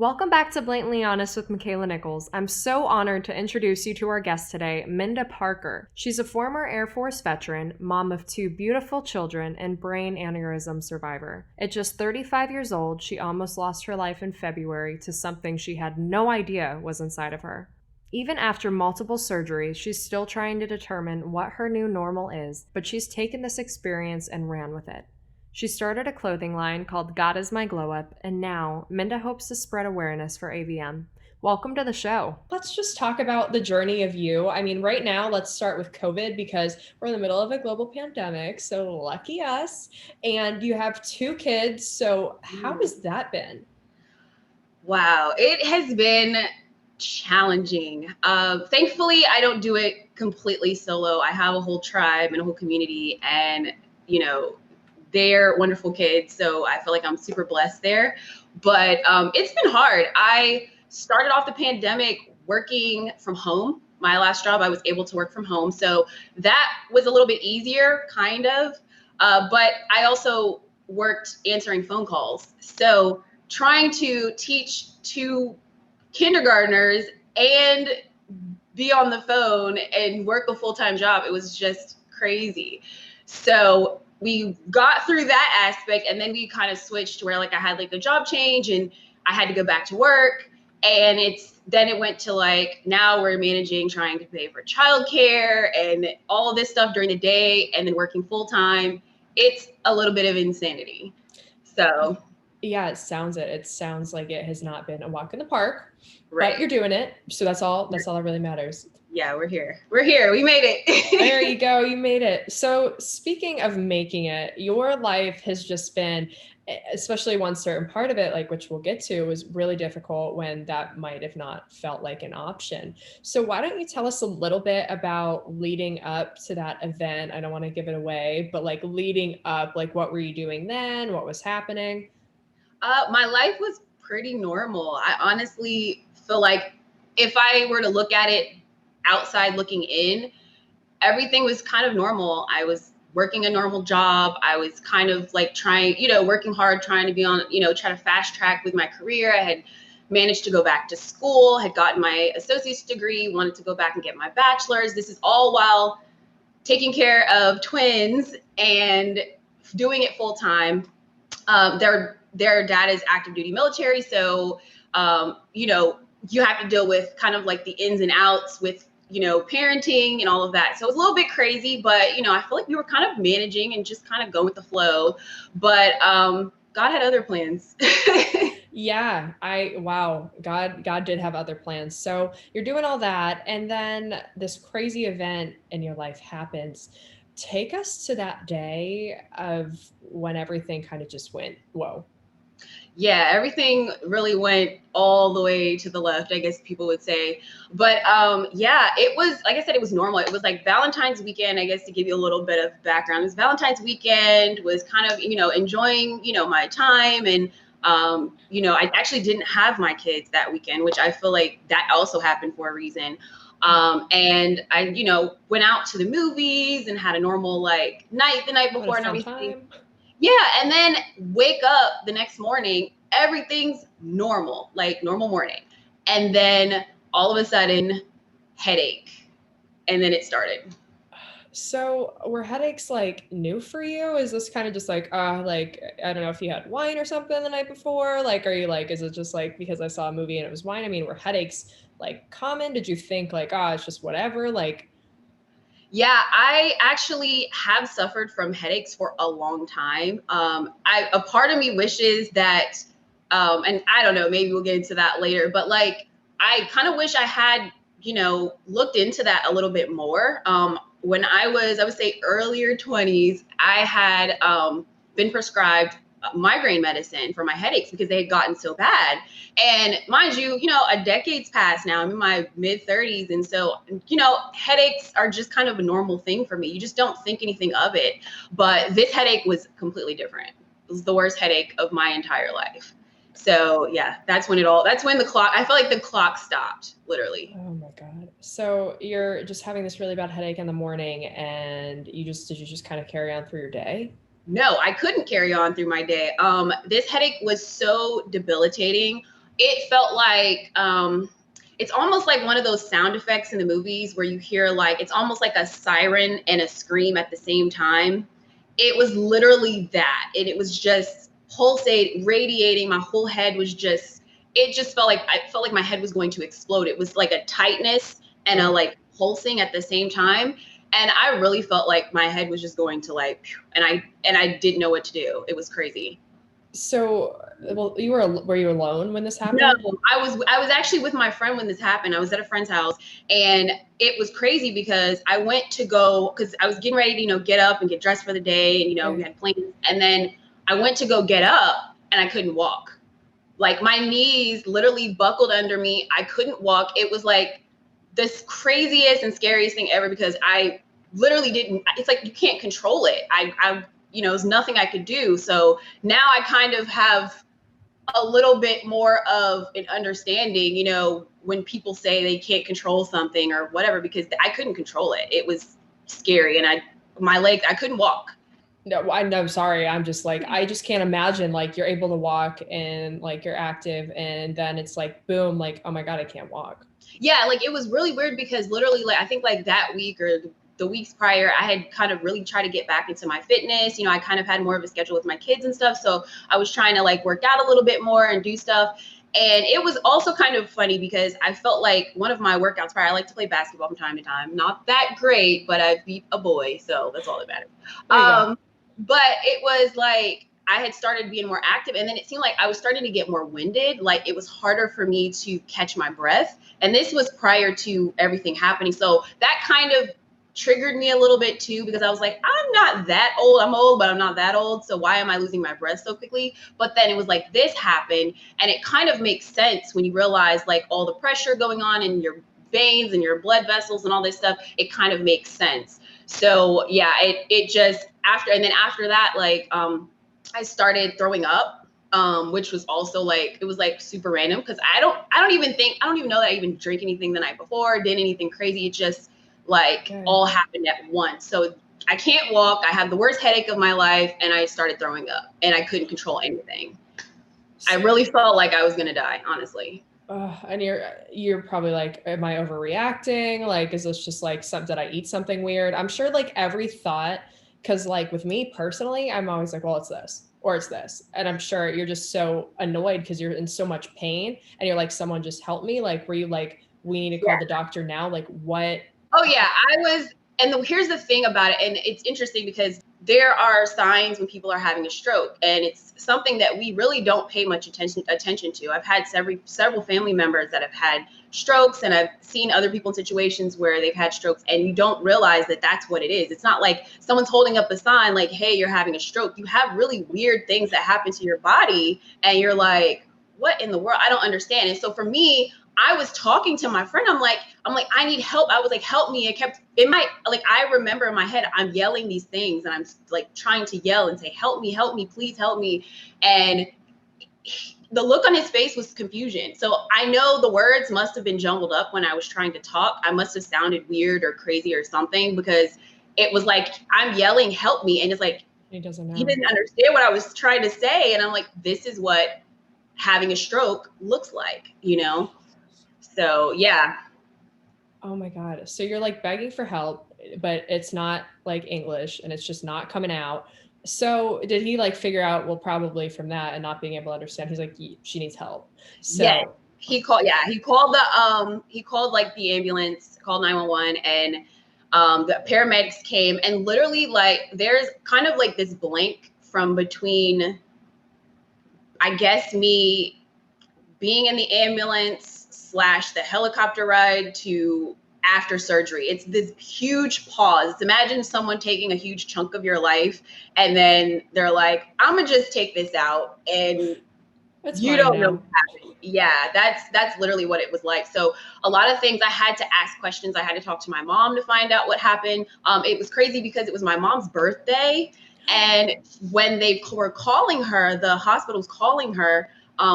Welcome back to Blatantly Honest with Makaila Nichols. I'm so honored to introduce you to our guest today, Minda Parker. She's a former Air Force veteran, mom of two beautiful children, and brain aneurysm survivor. At just 35 years old, she almost lost her life in February to something she had no idea was inside of her. Even after multiple surgeries, she's still trying to determine what her new normal is, but she's taken this experience and ran with it. She started a clothing line called God is My Glowup, and now Minda hopes to spread awareness for AVM. Welcome to the show. Let's just talk about the journey of you. I mean, right now, let's start with COVID because we're in the middle of a global pandemic, so lucky us. And you have two kids, so how has that been? Wow, it has been challenging. Thankfully, I don't do it completely solo. I have a whole tribe and a whole community, and you know, they're wonderful kids. So I feel like I'm super blessed there. But it's been hard. I started off the pandemic working from home. My last job, I was able to work from home, so that was a little bit easier, kind of. But I also worked answering phone calls, so trying to teach two kindergartners and be on the phone and work a full-time job, it was just crazy. So we got through that aspect, and then we kind of switched to where like I had like a job change and I had to go back to work. And it went to like now we're managing trying to pay for childcare and all of this stuff during the day and then working full time. It's a little bit of insanity. So Yeah, it sounds it. It sounds like it has not been a walk in the park, right. but you're doing it. So that's all that really matters. Yeah, we're here. We're here. We made it. There you go. You made it. So speaking of making it, your life has just been, especially one certain part of it, like which we'll get to, was really difficult when that might have not felt like an option. So why don't you tell us a little bit about leading up to that event? I don't want to give it away, but like leading up, like what were you doing then? What was happening? My life was pretty normal. I honestly feel like if I were to look at it outside looking in, everything was kind of normal. I was working a normal job. I was kind of like trying, working hard, trying to be on, try to fast track with my career. I had managed to go back to school, had gotten my associate's degree, wanted to go back and get my bachelor's. This is all while taking care of twins and doing it full time. Their dad is active duty military, so you have to deal with kind of like the ins and outs with parenting and all of that. So it was a little bit crazy, but I feel like we were kind of managing and just kind of going with the flow. But God had other plans. Yeah, wow, God did have other plans. So you're doing all that, and then this crazy event in your life happens. Take us to that day of when everything kind of just went, whoa. Yeah, everything really went all the way to the left, I guess people would say. But yeah, it was, like I said, it was normal. It was like Valentine's weekend, I guess, to give you a little bit of background. This Valentine's weekend was kind of, enjoying, my time. And, I actually didn't have my kids that weekend, which I feel like that also happened for a reason. And I, went out to the movies and had a normal like night the night before and everything. Time. Yeah, and then wake up the next morning, everything's normal, like normal morning. And then all of a sudden, headache. And then it started. So were headaches like new for you? Is this kind of just like, like, I don't know if you had wine or something the night before? Like, are you like, is it just like because I saw a movie and it was wine? I mean, were headaches like common? Did you think like, it's just whatever? Like, Yeah, I actually have suffered from headaches for a long time. A part of me wishes that, and I don't know, maybe we'll get into that later, but like, I kind of wish I had, looked into that a little bit more. When I would say earlier 20s, I had been prescribed migraine medicine for my headaches because they had gotten so bad. And mind you, a decade's passed now. I'm in my mid 30s. And so, headaches are just kind of a normal thing for me. You just don't think anything of it. But this headache was completely different. It was the worst headache of my entire life. So yeah, that's when the clock, I felt like the clock stopped, literally. oh my God. So you're just having this really bad headache in the morning and did you just kind of carry on through your day? No, I couldn't carry on through my day. This headache was so debilitating. it felt like it's almost like one of those sound effects in the movies where you hear like it's almost like a siren and a scream at the same time. It was literally that, and it was just pulsating, radiating. My whole head was just, it just felt like, I felt like my head was going to explode. It was like a tightness and a like pulsing at the same time, and I really felt like my head was just going to like, and I didn't know what to do. It was crazy. So, well, were you alone when this No, happened? I was actually with my friend when this happened. I was at a friend's house, and it was crazy because I went to go, because I was getting ready to, get up and get dressed for the day, and we had plans. And then I went to go get up and I couldn't walk. Like my knees literally buckled under me. I couldn't walk. It was like this craziest and scariest thing ever because I literally didn't, it's like you can't control it. There's nothing I could do. So now I kind of have a little bit more of an understanding, when people say they can't control something or whatever, because I couldn't control it. It was scary, and my legs, I couldn't walk. No, I know. Sorry. I'm just like, I just can't imagine like you're able to walk and like you're active and then it's like, boom, like, oh my God, I can't walk. Yeah, like it was really weird because literally, like, I think like that week or the weeks prior, I had kind of really tried to get back into my fitness. I kind of had more of a schedule with my kids and stuff. So I was trying to like work out a little bit more and do stuff. And it was also kind of funny because I felt like one of my workouts prior, I like to play basketball from time to time. Not that great, but I beat a boy. So that's all that matters. There you go. But it was like I had started being more active, and then it seemed like I was starting to get more winded. Like it was harder for me to catch my breath. And this was prior to everything happening. So that kind of triggered me a little bit too, because I was like, I'm not that old. I'm old, but I'm not that old. So why am I losing my breath so quickly? But then it was like this happened, and it kind of makes sense when you realize like all the pressure going on in your veins and your blood vessels and all this stuff. It kind of makes sense. So yeah, it just after that, like I started throwing up, which was also like, it was like super random because I don't even know that I even drank anything the night before, did anything crazy. It just like all happened at once. So I can't walk. I had the worst headache of my life, and I started throwing up, and I couldn't control anything. I really felt like I was gonna die, honestly. And you're probably like, am I overreacting? Like, is this just like did I eat something weird? I'm sure like every thought, because like with me personally, I'm always like, well, it's this or it's this. And I'm sure you're just so annoyed because you're in so much pain and you're like, someone just help me. Like, were you like, we need to call the doctor now? Like what? Oh yeah, I was. And here's the thing about it, and it's interesting because there are signs when people are having a stroke, and it's something that we really don't pay much attention to. I've had several family members that have had strokes, and I've seen other people in situations where they've had strokes, and you don't realize that that's what it is. It's not like someone's holding up a sign like, "Hey, you're having a stroke." You have really weird things that happen to your body, and you're like, "What in the world? I don't understand." And so for me, I was talking to my friend. I'm like, I need help. I was like, help me. I remember in my head, I'm yelling these things, and I'm like trying to yell and say, help me, please help me. And the look on his face was confusion. So I know the words must have been jumbled up when I was trying to talk. I must have sounded weird or crazy or something, because it was like, I'm yelling, help me. And it's like, He doesn't know. he didn't understand what I was trying to say. And I'm like, this is what having a stroke looks like, So yeah. Oh my God. So you're like begging for help, but it's not like English and it's just not coming out. So did he like figure out, well, probably from that and not being able to understand, he's like, she needs help. So Yeah. He called like the ambulance, called 911, and the paramedics came, and literally like there's kind of like this blank from between, I guess, me being in the ambulance slash the helicopter ride to after surgery. It's this huge pause. Imagine someone taking a huge chunk of your life, and then they're like, I'm gonna just take this out, and you don't know what happened. Yeah, that's literally what it was like. So a lot of things, I had to ask questions. I had to talk to my mom to find out what happened. It was crazy because it was my mom's birthday, and when they were calling her, the hospital's calling her,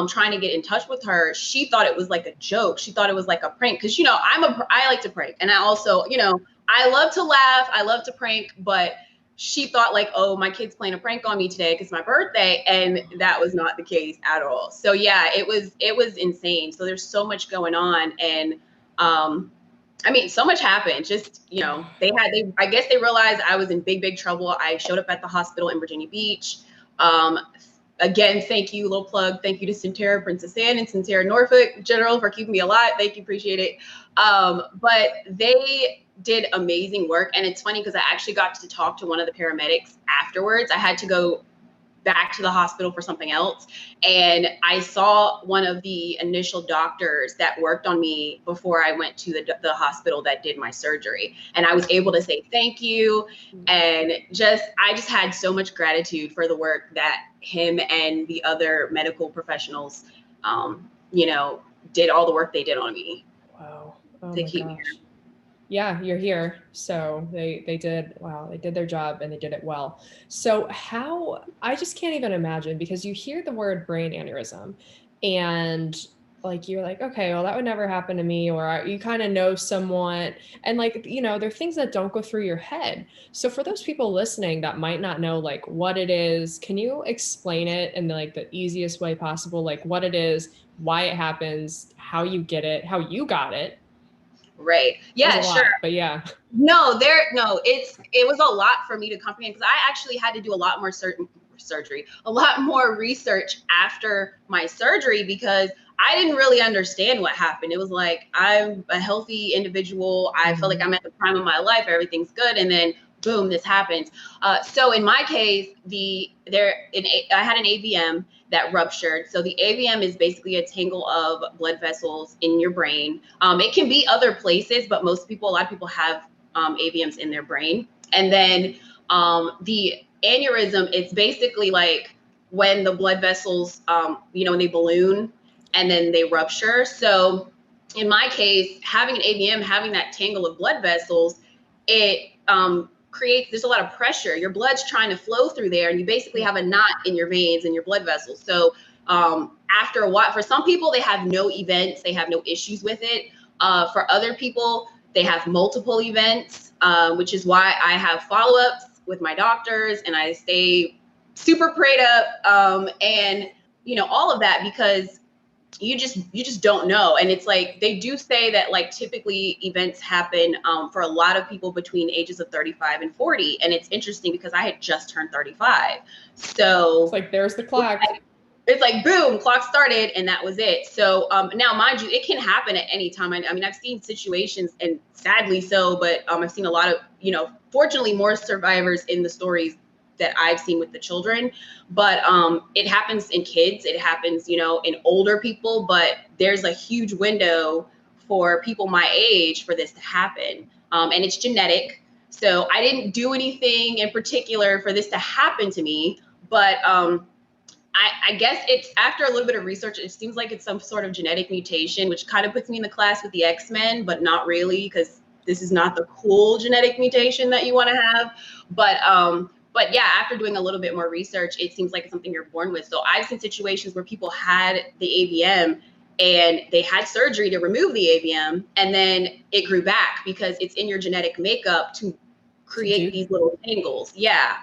trying to get in touch with her, she thought it was like a joke. She thought it was like a prank, because I like to prank, and I also, I love to laugh, I love to prank, but she thought like, oh, my kid's playing a prank on me today because it's my birthday, and that was not the case at all. So yeah, it was insane. So there's so much going on, and I mean, so much happened. Just, you know, I guess they realized I was in big trouble. I showed up at the hospital in Virginia Beach. Um, Again, thank you, little plug. Thank you to Centera, Princess Anne, and Centera Norfolk General for keeping me alive. Thank you, appreciate it. But they did amazing work, and it's funny because I actually got to talk to one of the paramedics afterwards. I had to go back to the hospital for something else, and I saw one of the initial doctors that worked on me before I went to the hospital that did my surgery, and I was able to say thank you, and I just had so much gratitude for the work that him and the other medical professionals, you know, did all the work they did on me. Wow. Oh To my keep gosh. me here. Yeah, you're here. So they did, wow, they did their job and they did it well. So how, I just can't even imagine, because you hear the word brain aneurysm and like you're like, okay, well that would never happen to me, or you kind of know someone, and like, you know, there are things that don't go through your head. So for those people listening that might not know like what it is, can you explain it in like the easiest way possible, like what it is, why it happens, how you get it, how you got it? Right. That was a Yeah, sure. lot, but yeah. No, it was a lot for me to comprehend, because I actually had to do a lot more surgery, a lot more research after my surgery, because I didn't really understand what happened. It was like, I'm a healthy individual. I feel like I'm at the prime of my life. Everything's good. And then boom, this happens. So in my case, I had an AVM that ruptured. So the AVM is basically a tangle of blood vessels in your brain. It can be other places, but a lot of people have AVMs in their brain. And then the aneurysm, it's basically like when the blood vessels, you know, when they balloon and then they rupture. So in my case, having an AVM, having that tangle of blood vessels, it there's a lot of pressure. Your blood's trying to flow through there, and you basically have a knot in your veins and your blood vessels. So after a while, for some people, they have no events, they have no issues with it. For other people, they have multiple events, which is why I have follow-ups with my doctors, and I stay super prayed up, and you know, all of that, because you just don't know. And it's like, they do say that like typically events happen for a lot of people between ages of 35 and 40. And it's interesting because I had just turned 35. So It's like, there's the clock. it's like, boom, clock started, and that was it. So now, mind you, it can happen at any time. I mean, I've seen situations, and sadly so, but I've seen a lot of, you know, fortunately more survivors in the stories that I've seen with the children. But it happens in kids, it happens, you know, in older people, but there's a huge window for people my age for this to happen. And it's genetic. So I didn't do anything in particular for this to happen to me, but I guess it's, after a little bit of research, it seems like it's some sort of genetic mutation, which kind of puts me in the class with the X-Men, but not really, because this is not the cool genetic mutation that you want to have. But yeah, after doing a little bit more research, it seems like it's something you're born with. So I've seen situations where people had the AVM and they had surgery to remove the AVM, and then it grew back because it's in your genetic makeup to create these little tangles. Yeah.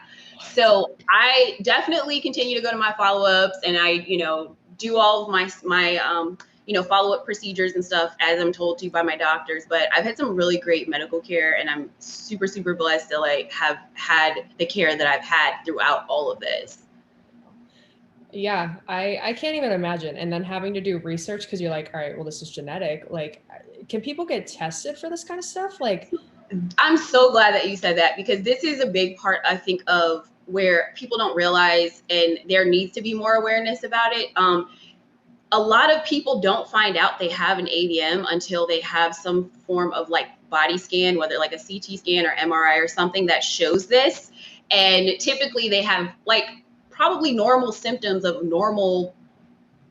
So I definitely continue to go to my follow-ups, and I, you know, do all of my you know, follow-up procedures and stuff as I'm told to by my doctors. But I've had some really great medical care, and I'm super blessed to like have had the care that I've had throughout all of this. Yeah, I can't even imagine. And then having to do research because you're like, all right, well, this is genetic. Like, can people get tested for this kind of stuff? Like, I'm so glad that you said that, because this is a big part, I think, of where people don't realize, and there needs to be more awareness about it. A lot of people don't find out they have an AVM until they have some form of like body scan, whether like a CT scan or MRI or something that shows this. And typically they have like probably normal symptoms of normal,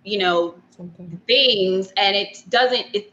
you know, something. things, and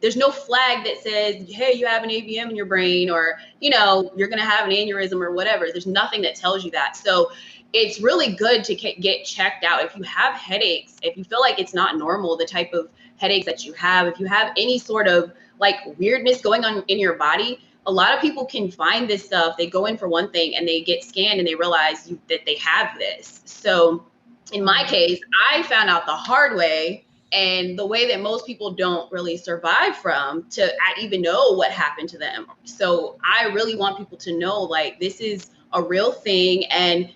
there's no flag that says, hey, you have an AVM in your brain, or, you know, you're going to have an aneurysm or whatever. There's nothing that tells you that. So it's really good to get checked out. If you have headaches, if you feel like it's not normal, the type of headaches that you have, if you have any sort of like weirdness going on in your body, a lot of people can find this stuff. They go in for one thing and they get scanned and they realize that they have this. So in my case, I found out the hard way, and the way that most people don't really survive from to even know what happened to them. So I really want people to know, like, this is a real thing. And,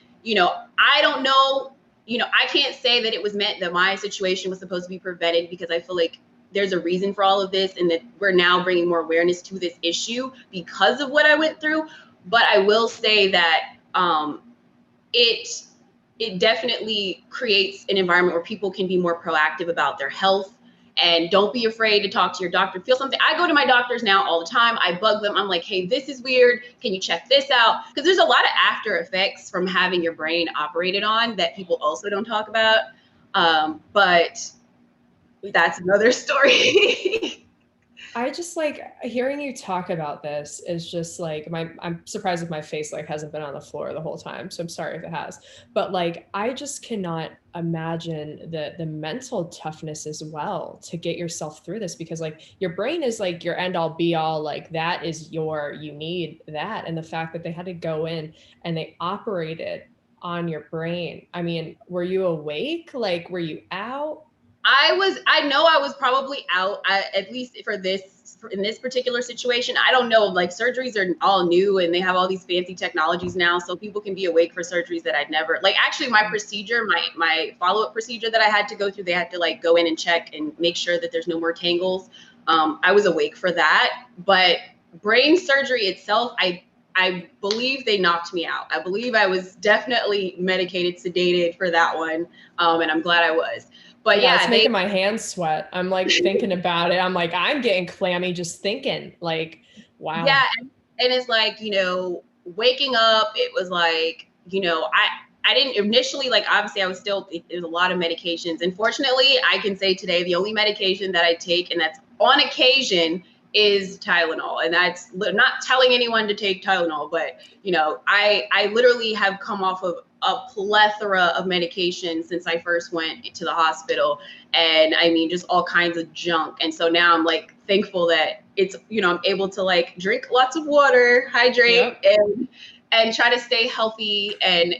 I don't know, I can't say that it was meant that my situation was supposed to be prevented, because I feel like there's a reason for all of this, and that we're now bringing more awareness to this issue because of what I went through. But I will say that it it definitely creates an environment where people can be more proactive about their health, and don't be afraid to talk to your doctor. Feel something. I go to my doctors now all the time. I bug them. I'm like, hey, this is weird. Can you check this out? Because there's a lot of after effects from having your brain operated on that people also don't talk about. But that's another story. I just like hearing you talk about this is just like I'm surprised if my face like hasn't been on the floor the whole time. So I'm sorry if it has. But like I just cannot imagine the mental toughness as well to get yourself through this, because like your brain is like your end all be all, like that is you need that. And the fact that they had to go in and they operated on your brain. I mean, were you awake? Like were you out? I know I was probably out, at least in this particular situation. I don't know, like surgeries are all new and they have all these fancy technologies now. So people can be awake for surgeries that I'd never, like actually my procedure, my follow-up procedure that I had to go through, they had to like go in and check and make sure that there's no more tangles. I was awake for that, but brain surgery itself, I believe they knocked me out. I believe I was definitely medicated, sedated for that one. And I'm glad I was. But yeah, it's making my hands sweat. I'm like thinking about it. I'm like, I'm getting clammy just thinking. Like, wow. Yeah, and it's like, waking up, it was like, I didn't initially, like, obviously I was still, there's a lot of medications. Unfortunately, I can say today the only medication that I take, and that's on occasion, is Tylenol. And that's not telling anyone to take Tylenol, but I literally have come off of a plethora of medications since I first went to the hospital. And I mean, just all kinds of junk. And so now I'm like thankful that it's, I'm able to like drink lots of water, hydrate, and try to stay healthy and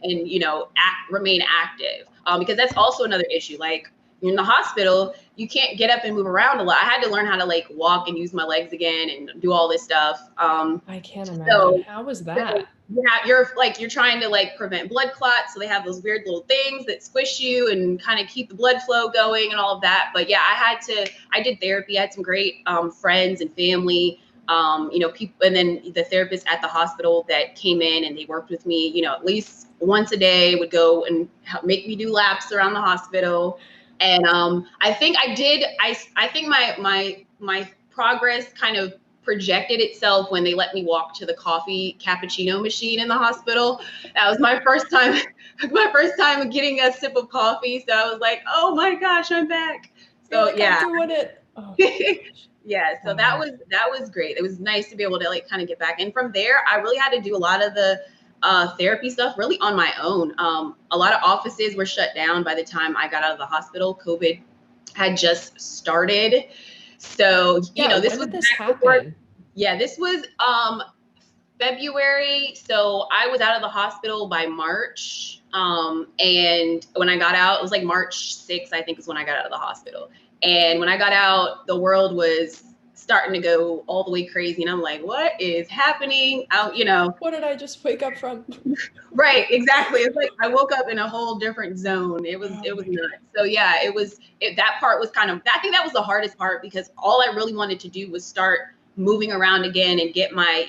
remain active. Because that's also another issue. Like in the hospital, you can't get up and move around a lot. I had to learn how to like walk and use my legs again and do all this stuff. I can't imagine. How was that? You're trying to like prevent blood clots. So they have those weird little things that squish you and kind of keep the blood flow going and all of that. But yeah, I did therapy. I had some great friends and family, people, and then the therapist at the hospital that came in and they worked with me, at least once a day, would go and make me do laps around the hospital. And I think I think my progress kind of projected itself when they let me walk to the coffee cappuccino machine in the hospital. That was my first time getting a sip of coffee. So I was like, oh my gosh, I'm back. So like, yeah. I'm doing it. Oh, yeah. So that was great. It was nice to be able to like kind of get back. And from there, I really had to do a lot of the therapy stuff really on my own. A lot of offices were shut down by the time I got out of the hospital. COVID had just started. So, this was this was February. So I was out of the hospital by March. And when I got out, it was like March 6th, I think is when I got out of the hospital. And when I got out, the world was starting to go all the way crazy. And I'm like, what is happening out, What did I just wake up from? Right, exactly. It's like I woke up in a whole different zone. It was nuts. So yeah, that part was I think that was the hardest part, because all I really wanted to do was start moving around again and get my,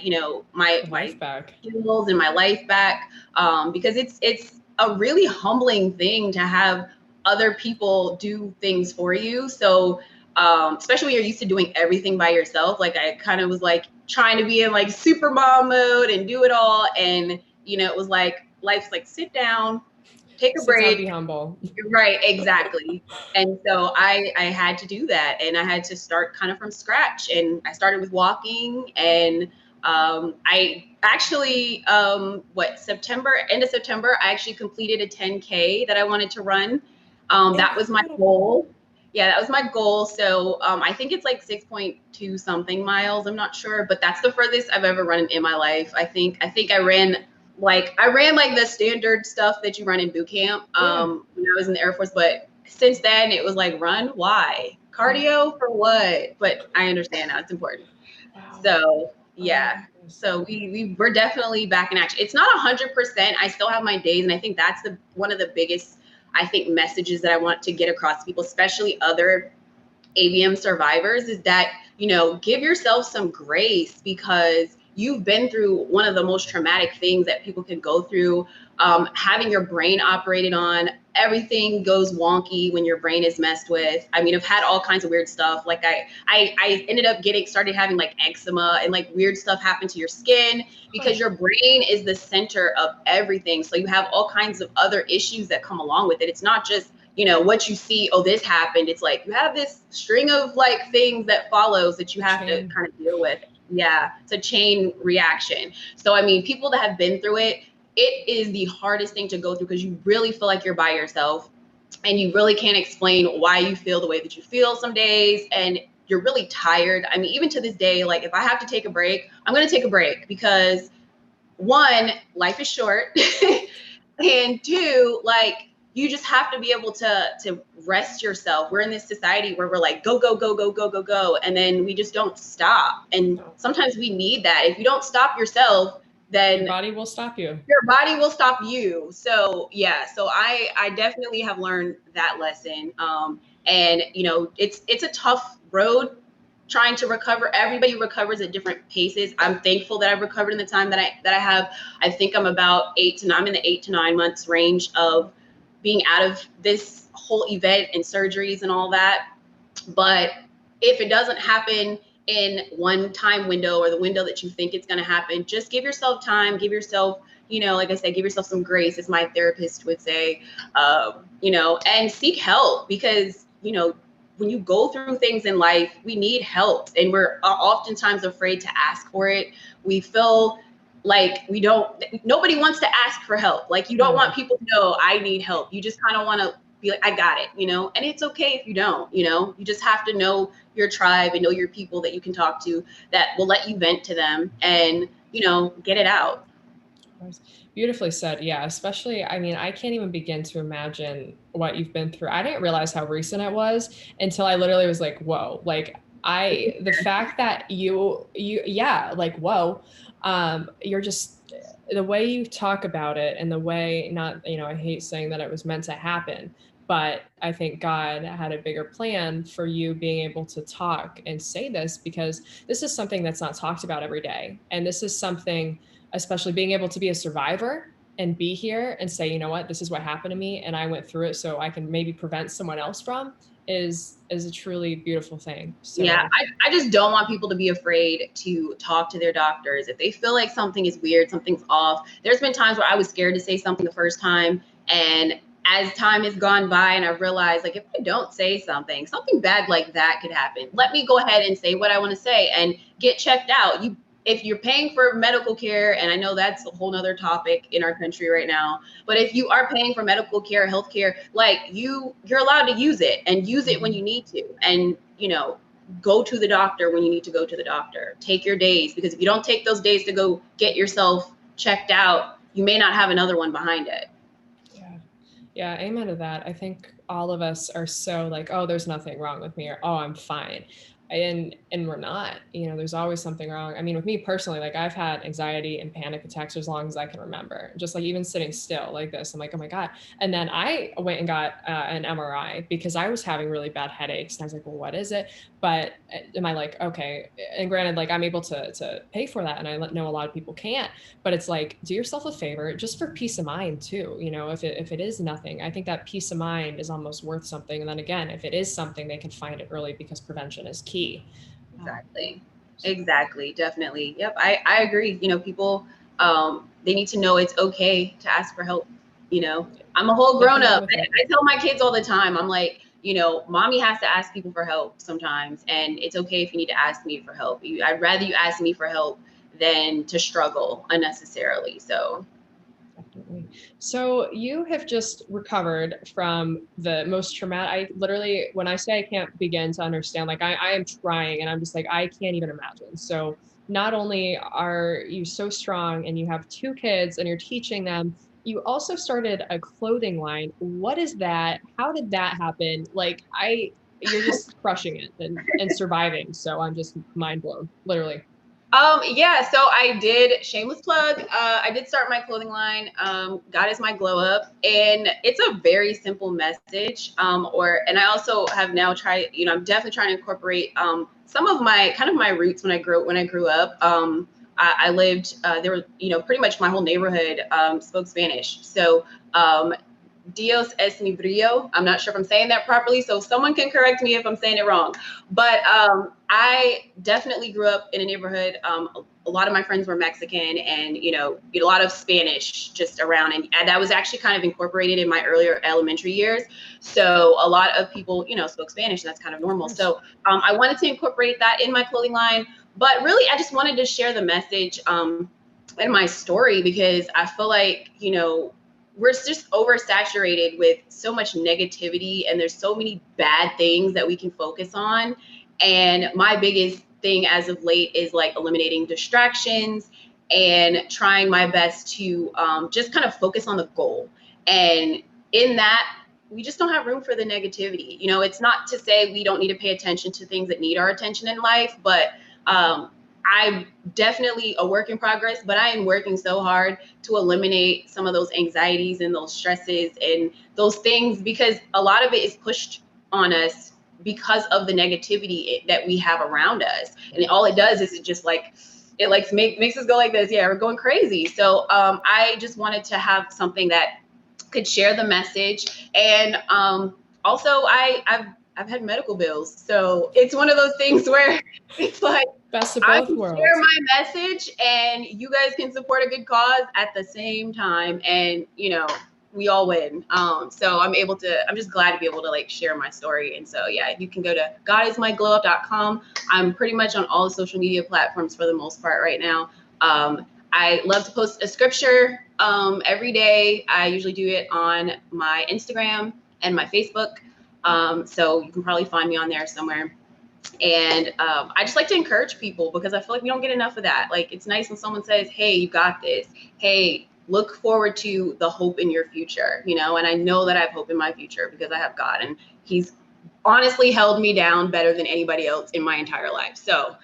my life back, skills and my life back. Because it's a really humbling thing to have other people do things for you. So especially when you're used to doing everything by yourself. Like I kind of was like trying to be in like super mom mode and do it all. And it was like, life's like, sit down, take a break. Be humble. Right, exactly. And so I had to do that, and I had to start kind of from scratch. And I started with walking, and I actually, end of September, I actually completed a 10K that I wanted to run. That was my goal. Yeah, that was my goal. So I think it's like 6.2 something miles. I'm not sure, but that's the furthest I've ever run in my life. I ran like the standard stuff that you run in boot camp when I was in the Air Force. But since then, it was like, run? Why? Cardio for what? But I understand now it's important. Wow. So Oh my yeah. goodness. So we're definitely back in action. It's not 100%. I still have my days, and I think that's the one of the biggest, I think, messages that I want to get across to people, especially other AVM survivors, is that, give yourself some grace, because you've been through one of the most traumatic things that people can go through. Having your brain operated on, everything goes wonky when your brain is messed with. I mean, I've had all kinds of weird stuff. Like I ended up started having like eczema, and like weird stuff happen to your skin, because your brain is the center of everything. So you have all kinds of other issues that come along with it. It's not just, what you see, oh, this happened. It's like you have this string of like things that follows that you have to kind of deal with. Yeah, it's a chain reaction. So, I mean, people that have been through it, it is the hardest thing to go through, because you really feel like you're by yourself, and you really can't explain why you feel the way that you feel some days, and you're really tired. I mean, even to this day, like if I have to take a break, I'm going to take a break, because one, life is short, and two, like you just have to be able to rest yourself. We're in this society where we're like go go go go go go go, and then we just don't stop. And sometimes we need that. If you don't stop yourself, then your body will stop you. Your body will stop you. So yeah, so I definitely have learned that lesson. And it's a tough road trying to recover. Everybody recovers at different paces. I'm thankful that I've recovered in the time that I have. I think I'm about 8 to 9. I'm in the 8 to 9 months range of being out of this whole event and surgeries and all that. But if it doesn't happen in one time window, or the window that you think it's going to happen, just give yourself time, give yourself, like I said, give yourself some grace, as my therapist would say, and seek help, because, when you go through things in life, we need help, and we're oftentimes afraid to ask for it. We feel like nobody wants to ask for help. Like, you don't want people to know I need help. You just kind of want to be like, I got it, and it's okay if you don't, you just have to know your tribe and know your people that you can talk to, that will let you vent to them and, get it out. Beautifully said. Yeah. Especially, I mean, I can't even begin to imagine what you've been through. I didn't realize how recent it was until I literally was like, whoa, like the fact that yeah, like, whoa, you're just, the way you talk about it, and the way, not, I hate saying that it was meant to happen, but I think God had a bigger plan for you being able to talk and say this, because this is something that's not talked about every day. And this is something, especially being able to be a survivor and be here and say, you know what, this is what happened to me, and I went through it so I can maybe prevent someone else from, is a truly beautiful thing. So yeah, I just don't want people to be afraid to talk to their doctors if they feel like something is weird, something's off. There's been times where I was scared to say something the first time, and as time has gone by and I realized, like, if I don't say something bad like that could happen. Let me go ahead and say what I want to say and get checked out. If you're paying for medical care, and I know that's a whole nother topic in our country right now, but if you are paying for medical care, healthcare, like you're allowed to use it, and use it when you need to. And, go to the doctor when you need to go to the doctor. Take your days, because if you don't take those days to go get yourself checked out, you may not have another one behind it. Yeah, amen to that. I think all of us are so like, oh, there's nothing wrong with me, or oh, I'm fine. And we're not, there's always something wrong. I mean, with me personally, like I've had anxiety and panic attacks for as long as I can remember. Just like even sitting still like this, I'm like, oh my God. And then I went and got an MRI because I was having really bad headaches. And I was like, well, what is it? But am I like, okay. And granted, like I'm able to pay for that. And I know a lot of people can't, but it's like, do yourself a favor just for peace of mind too. If it is nothing, I think that peace of mind is almost worth something. And then again, if it is something, they can find it early, because prevention is key. Exactly. Definitely. Yep. I agree. People, they need to know it's okay to ask for help. I'm a whole grown up. I tell my kids all the time, I'm like, mommy has to ask people for help sometimes, and it's okay if you need to ask me for help. I'd rather you ask me for help than to struggle unnecessarily. So So you have just recovered from the most traumatic. I literally, when I say I can't begin to understand, like I am trying, and I'm just like, I can't even imagine. So not only are you so strong and you have two kids and you're teaching them, you also started a clothing line. What is that? How did that happen? You're just crushing it and surviving. So I'm just mind blown, literally. Yeah, so I did, shameless plug. I did start my clothing line. God is my glow up, and it's a very simple message. And I also have now tried. I'm definitely trying to incorporate some of my kind of my roots when I grew up. I lived there were pretty much my whole neighborhood spoke Spanish. So Dios es mi brillo. I'm not sure if I'm saying that properly, so someone can correct me if I'm saying it wrong. But I definitely grew up in a neighborhood. A lot of my friends were Mexican, and a lot of Spanish just around, and that was actually kind of incorporated in my earlier elementary years. So a lot of people, spoke Spanish, and that's kind of normal. So I wanted to incorporate that in my clothing line, but really, I just wanted to share the message and my story because I feel like we're just oversaturated with so much negativity, and there's so many bad things that we can focus on. And my biggest thing as of late is like eliminating distractions and trying my best to just kind of focus on the goal. And in that, we just don't have room for the negativity. It's not to say we don't need to pay attention to things that need our attention in life, but I'm definitely a work in progress, but I am working so hard to eliminate some of those anxieties and those stresses and those things, because a lot of it is pushed on us because of the negativity that we have around us. And all it does is makes us go like this. Yeah, we're going crazy. So I just wanted to have something that could share the message. And also I've had medical bills. So it's one of those things where it's like, Best of I both can worlds. share my message and you guys can support a good cause at the same time. And, we all win. So I'm just glad to be able to like share my story. And so, yeah, you can go to godismyglowup.com. I'm pretty much on all the social media platforms for the most part right now. I love to post a scripture every day. I usually do it on my Instagram and my Facebook. So you can probably find me on there somewhere. And I just like to encourage people because I feel like we don't get enough of that. Like, it's nice when someone says, hey, you got this. Hey, look forward to the hope in your future, and I know that I have hope in my future because I have God, and he's honestly held me down better than anybody else in my entire life. So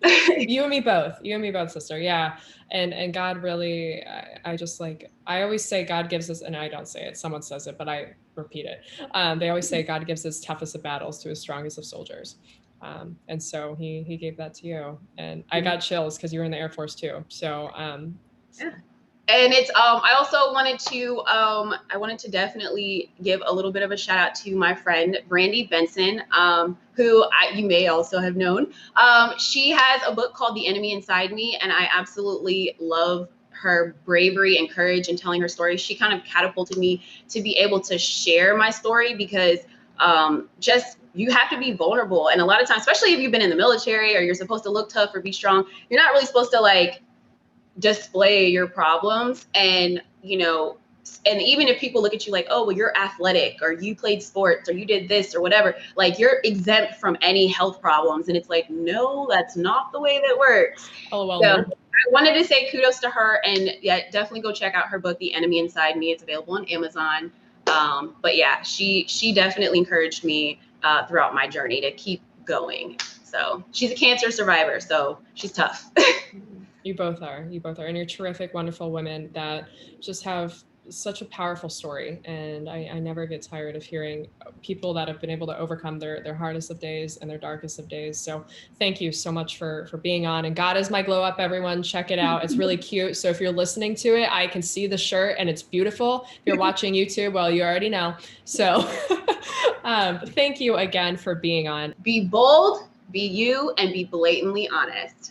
You and me both, sister. Yeah. And God really, I just like, I always say God gives us, and I don't say it, someone says it, but I repeat it. They always say God gives his toughest of battles to his strongest of soldiers. And so he gave that to you. And I got chills because you were in the Air Force too. So, yeah. And it's I wanted to definitely give a little bit of a shout out to my friend Brandy Benson, who you may also have known. She has a book called The Enemy Inside Me, and I absolutely love her bravery and courage in telling her story. She kind of catapulted me to be able to share my story because just you have to be vulnerable, and a lot of times, especially if you've been in the military or you're supposed to look tough or be strong, you're not really supposed to like display your problems. And and even if people look at you like, oh, well, you're athletic or you played sports or you did this or whatever, like you're exempt from any health problems. And it's like, no, that's not the way that works. LOL. So I wanted to say kudos to her, and yeah, definitely go check out her book, The Enemy Inside Me. It's available on Amazon. But yeah, she definitely encouraged me throughout my journey to keep going. So she's a cancer survivor, so she's tough. You both are. You both are. And you're terrific, wonderful women that just have such a powerful story. And I never get tired of hearing people that have been able to overcome their hardest of days and their darkest of days. So thank you so much for being on. And God is my glow up, everyone. Check it out. It's really cute. So if you're listening to it, I can see the shirt and it's beautiful. If you're watching YouTube, well, you already know. So thank you again for being on. Be bold, be you, and be blatantly honest.